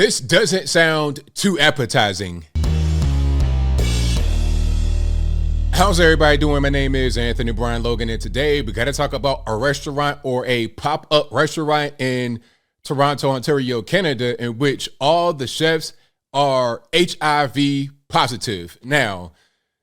This doesn't sound too appetizing. How's everybody doing? My name is Anthony Brian Logan, and today we got to talk about a restaurant or a pop-up restaurant in Toronto, Ontario, Canada, in which all the chefs are HIV positive. Now,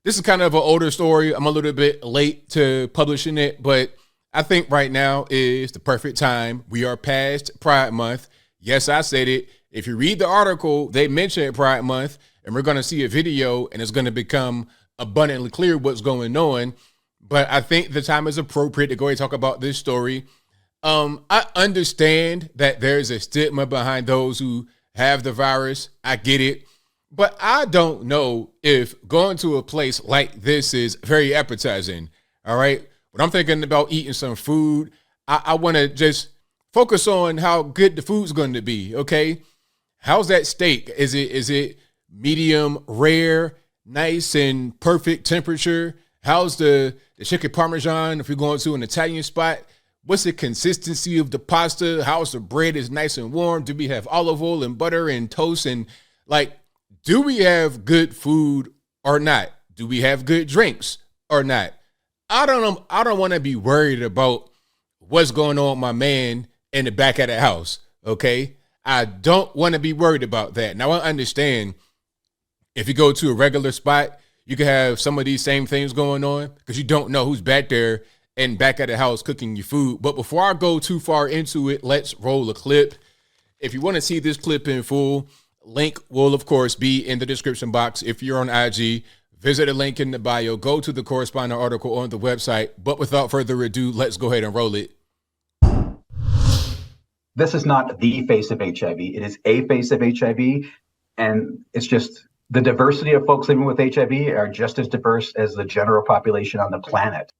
this is kind of an older story. I'm a little bit late to publishing it, but I think right now is the perfect time. We are past Pride Month. Yes, I said it. If you read the article, they mentioned Pride Month, and we're going to see a video, and it's going to become abundantly clear what's going on. But I think the time is appropriate to go ahead and talk about this story. I understand that there's a stigma behind those who have the virus. I get it. But I don't know if going to a place like this is very appetizing. All right. When I'm thinking about eating some food, I want to just focus on how good the food's going to be. Okay. How's that steak? Is it medium rare, nice and perfect temperature? How's the chicken parmesan if you're going to an Italian spot? What's the consistency of the pasta? How's the bread is nice and warm? Do we have olive oil and butter and toast? And do we have good food or not? Do we have good drinks or not? I don't know. I don't want to be worried about what's going on with my man in the back of the house. Okay. I don't want to be worried about that. Now I understand if you go to a regular spot, you can have some of these same things going on because you don't know who's back there and back at the house cooking your food. But before I go too far into it, let's roll a clip. If you want to see this clip in full, link will, of course, be in the description box. If you're on IG, visit the link in the bio, go to the corresponding article on the website. But without further ado, let's go ahead and roll it. This is not the face of HIV. It is a face of HIV. And it's just the diversity of folks living with HIV are just as diverse as the general population on the planet.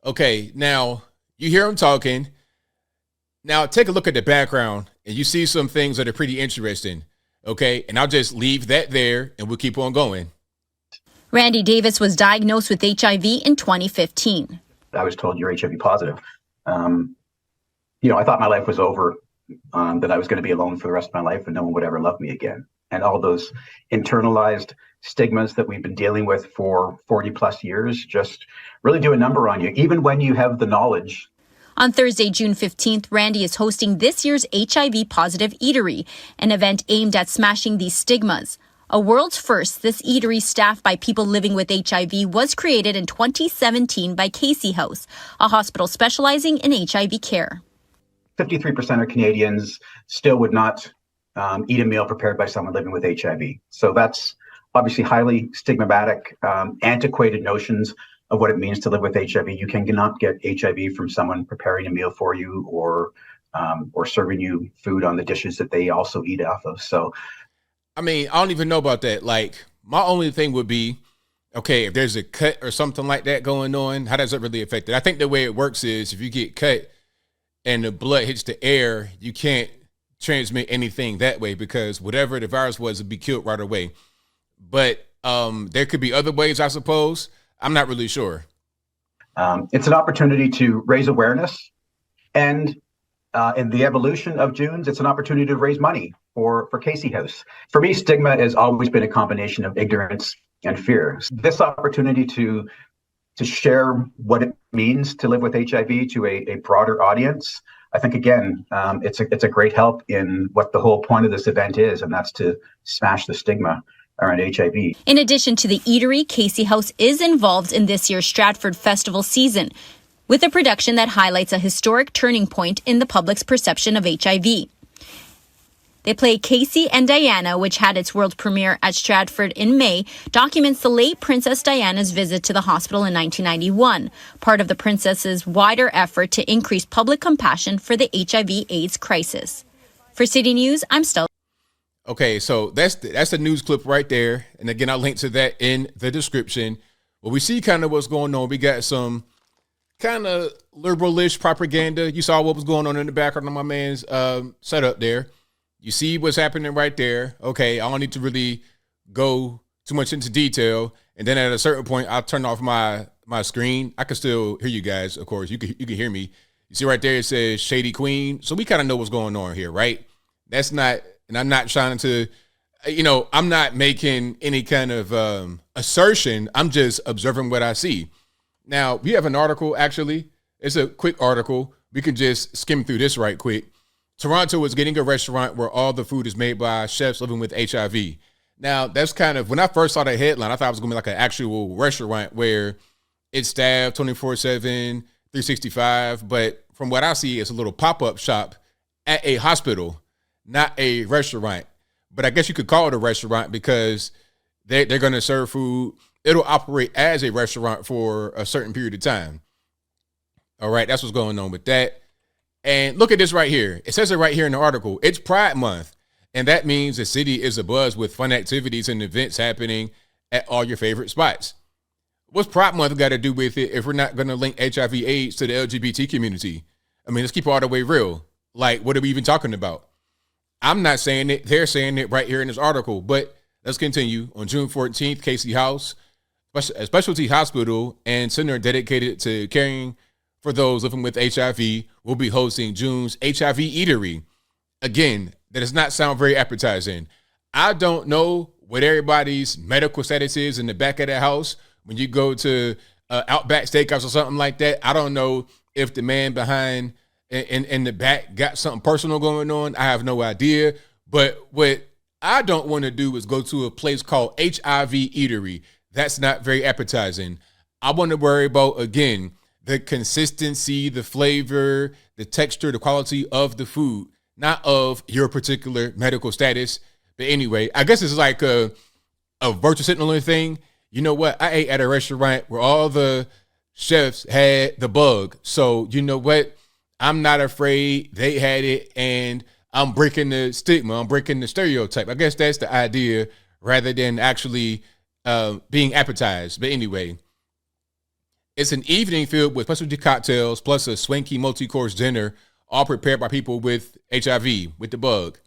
Okay, now you hear him talking. Now take a look at the background and you see some things that are pretty interesting. Okay, and I'll just leave that there and we'll keep on going. Randy Davis was diagnosed with HIV in 2015. I was told you're HIV positive. I thought my life was over, that I was going to be alone for the rest of my life and no one would ever love me again. And all those internalized stigmas that we've been dealing with for 40 plus years just really do a number on you, even when you have the knowledge. On Thursday, June 15th, Randy is hosting this year's HIV Positive Eatery, an event aimed at smashing these stigmas. A world's first, this eatery staffed by people living with HIV was created in 2017 by Casey House, a hospital specializing in HIV care. 53% of Canadians still would not eat a meal prepared by someone living with HIV. So that's obviously highly stigmatic, antiquated notions of what it means to live with HIV. You cannot get HIV from someone preparing a meal for you or serving you food on the dishes that they also eat off of. So, I mean, I don't even know about that. My only thing would be, okay, if there's a cut or something like that going on, how does it really affect it? I think the way it works is if you get cut and the blood hits the air, you can't transmit anything that way because whatever the virus was would be killed right away. But there could be other ways, I suppose. I'm not really sure. It's an opportunity to raise awareness. And in the evolution of June's, it's an opportunity to raise money for Casey House. For me, stigma has always been a combination of ignorance and fear. This opportunity to share what it means to live with HIV to a broader audience, I think, again, it's a great help in what the whole point of this event is, and that's to smash the stigma around HIV. In addition to the eatery, Casey House is involved in this year's Stratford Festival season with a production that highlights a historic turning point in the public's perception of HIV. They play Casey and Diana, which had its world premiere at Stratford in May, documents the late Princess Diana's visit to the hospital in 1991, part of the princess's wider effort to increase public compassion for the HIV/AIDS crisis. For City News, I'm Stella. Okay, so that's the news clip right there. And again, I'll link to that in the description. Well, we see kind of what's going on. We got some kind of liberal-ish propaganda. You saw what was going on in the background of my man's setup there. You see what's happening right there. Okay, I don't need to really go too much into detail. And then at a certain point, I'll turn off my screen. I can still hear you guys, of course. You can hear me. You see right there, it says Shady Queen. So we kind of know what's going on here, right? That's not And I'm not trying to, I'm not making any kind of assertion. I'm just observing what I see. Now, we have an article, actually. It's a quick article. We can just skim through this right quick. Toronto is getting a restaurant where all the food is made by chefs living with HIV. Now, that's kind of, when I first saw the headline, I thought it was going to be like an actual restaurant where it's staffed 24/7, 365. But from what I see, it's a little pop-up shop at a hospital, not a restaurant. But I guess you could call it a restaurant because they're going to serve food. It'll operate as a restaurant for a certain period of time. All right, that's what's going on with that. And look at this right here. It says it right here in the article. It's Pride Month. And that means the city is abuzz with fun activities and events happening at all your favorite spots. What's Pride Month got to do with it if we're not going to link HIV/AIDS to the LGBT community? I mean, let's keep it all the way real. Like, what are we even talking about? I'm not saying it. They're saying it right here in this article. But let's continue. On June 14th, Casey House, a specialty hospital and center dedicated to caring for those living with HIV, will be hosting June's HIV Eatery. Again, that does not sound very appetizing. I don't know what everybody's medical status is in the back of the house when you go to Outback Steakhouse or something like that. I don't know if the man behind in the back got something personal going on. I have no idea. But what I don't want to do is go to a place called HIV Eatery. That's not very appetizing. I want to worry about, again, the consistency, the flavor, the texture, the quality of the food, not of your particular medical status. But anyway, I guess it's like a virtual signaling thing. You know what? I ate at a restaurant where all the chefs had the bug. So you know what? I'm not afraid they had it, and I'm breaking the stigma. I'm breaking the stereotype. I guess that's the idea rather than actually being appetized. But anyway, it's an evening filled with specialty cocktails plus a swanky multi-course dinner, all prepared by people with HIV, with the bug.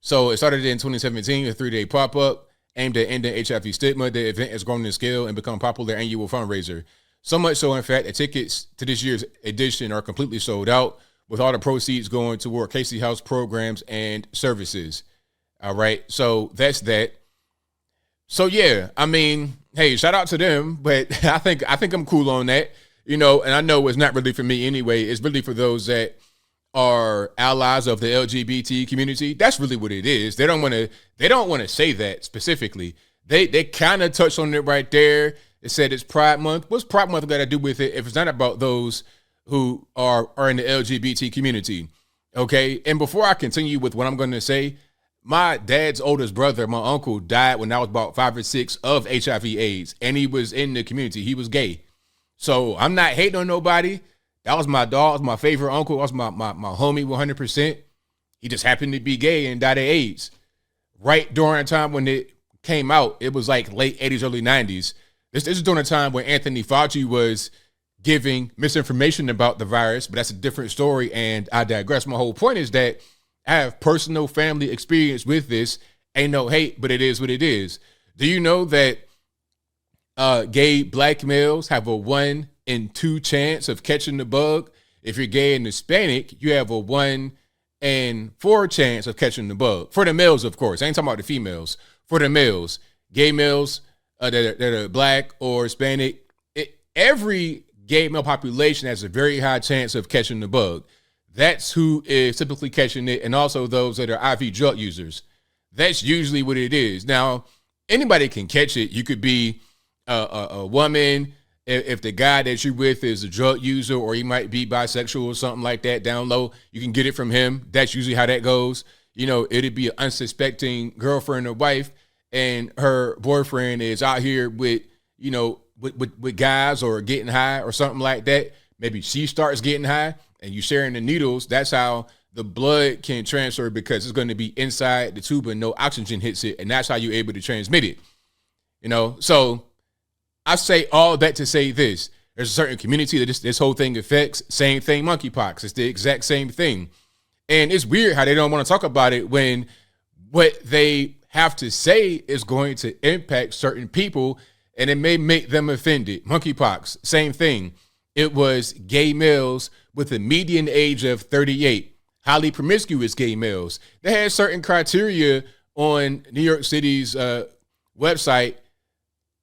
So it started in 2017, a 3-day pop-up aimed at ending HIV stigma. The event has grown in scale and become a popular annual fundraiser. So much so, in fact, that tickets to this year's edition are completely sold out, with all the proceeds going toward Casey House programs and services. All right, so that's that. So yeah, I mean, hey, shout out to them, but I think I'm cool on that, and I know it's not really for me anyway. It's really for those that are allies of the LGBT community. That's really what it is. They don't want to say that specifically. They kind of touched on it right there. It said it's Pride Month. What's Pride Month got to do with it if it's not about those who are in the LGBT community? Okay. And before I continue with what I'm going to say, my dad's oldest brother, my uncle, died when I was about 5 or 6 of HIV/AIDS, and he was in the community. He was gay. So I'm not hating on nobody. That was my dog, my favorite uncle. That was my homie 100%. He just happened to be gay and died of AIDS. Right during a time when it came out, it was like late 80s, early 90s. This is during a time when Anthony Fauci was giving misinformation about the virus, but that's a different story, and I digress. My whole point is that I have personal family experience with this. Ain't no hate, but it is what it is. Do you know that gay black males have a 1 in 2 chance of catching the bug? If you're gay and Hispanic, you have a 1 in 4 chance of catching the bug. For the males, of course. I ain't talking about the females. For the males, gay males that are black or Hispanic, every gay male population has a very high chance of catching the bug. That's who is typically catching it, and also those that are IV drug users. That's usually what it is. Now, anybody can catch it. You could be a woman, if the guy that you're with is a drug user, or he might be bisexual or something like that down low, you can get it from him. That's usually how that goes. It'd be an unsuspecting girlfriend or wife, and her boyfriend is out here with guys or getting high or something like that. Maybe she starts getting high and you sharing the needles. That's how the blood can transfer, because it's going to be inside the tube and no oxygen hits it. And that's how you're able to transmit it. So I say all that to say this. There's a certain community that this whole thing affects. Same thing, monkeypox. It's the exact same thing. And it's weird how they don't want to talk about it when what they have to say is going to impact certain people, and it may make them offended. Monkeypox, same thing. It was gay males with a median age of 38. highly promiscuous gay males. They had certain criteria on New York City's website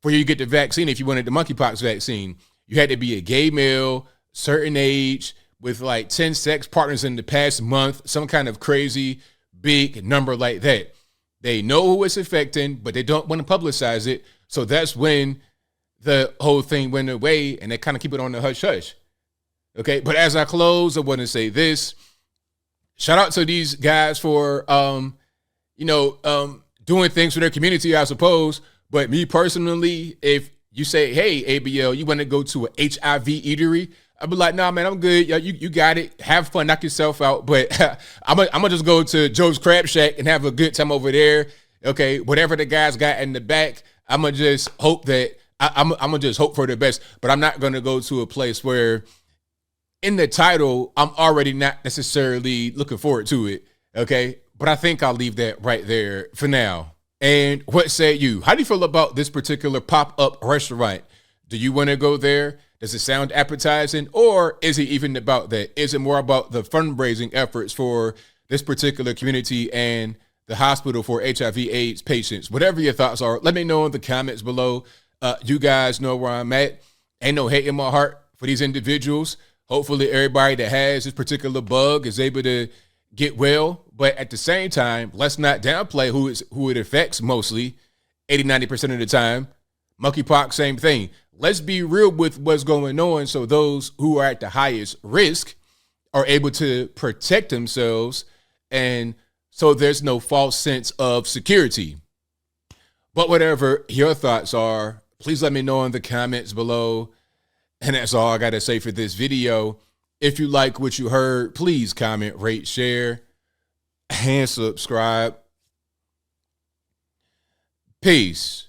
for you to get the vaccine. If you wanted the monkeypox vaccine, you had to be a gay male, certain age, with like 10 sex partners in the past month, some kind of crazy big number like that. They know who it's affecting, but they don't want to publicize it. So that's when the whole thing went away, and they kind of keep it on the hush hush. Okay, but as I close, I want to say this. Shout out to these guys for, doing things for their community, I suppose. But me personally, if you say, hey, ABL, you want to go to an HIV eatery, I'd be like, nah, man, I'm good. You got it. Have fun, knock yourself out. But I'm gonna just go to Joe's Crab Shack and have a good time over there. Okay, whatever the guys got in the back, I'm gonna just hope that I'm gonna just hope for the best. But I'm not gonna go to a place where in the title I'm already not necessarily looking forward to it. Okay, but I think I'll leave that right there for now. And what say you? How do you feel about this particular pop-up restaurant? Do you want to go there? Does it sound appetizing, or is it even about that? Is it more about the fundraising efforts for this particular community and the hospital for HIV/AIDS patients? Whatever your thoughts are, let me know in the comments below. You guys know where I'm at. Ain't no hate in my heart for these individuals. Hopefully everybody that has this particular bug is able to get well. But at the same time, let's not downplay who it affects mostly, 80-90% of the time. Monkeypox, same thing. Let's be real with what's going on so those who are at the highest risk are able to protect themselves, and so there's no false sense of security. But whatever your thoughts are, please let me know in the comments below. And that's all I got to say for this video. If you like what you heard, please comment, rate, share, and subscribe. Peace.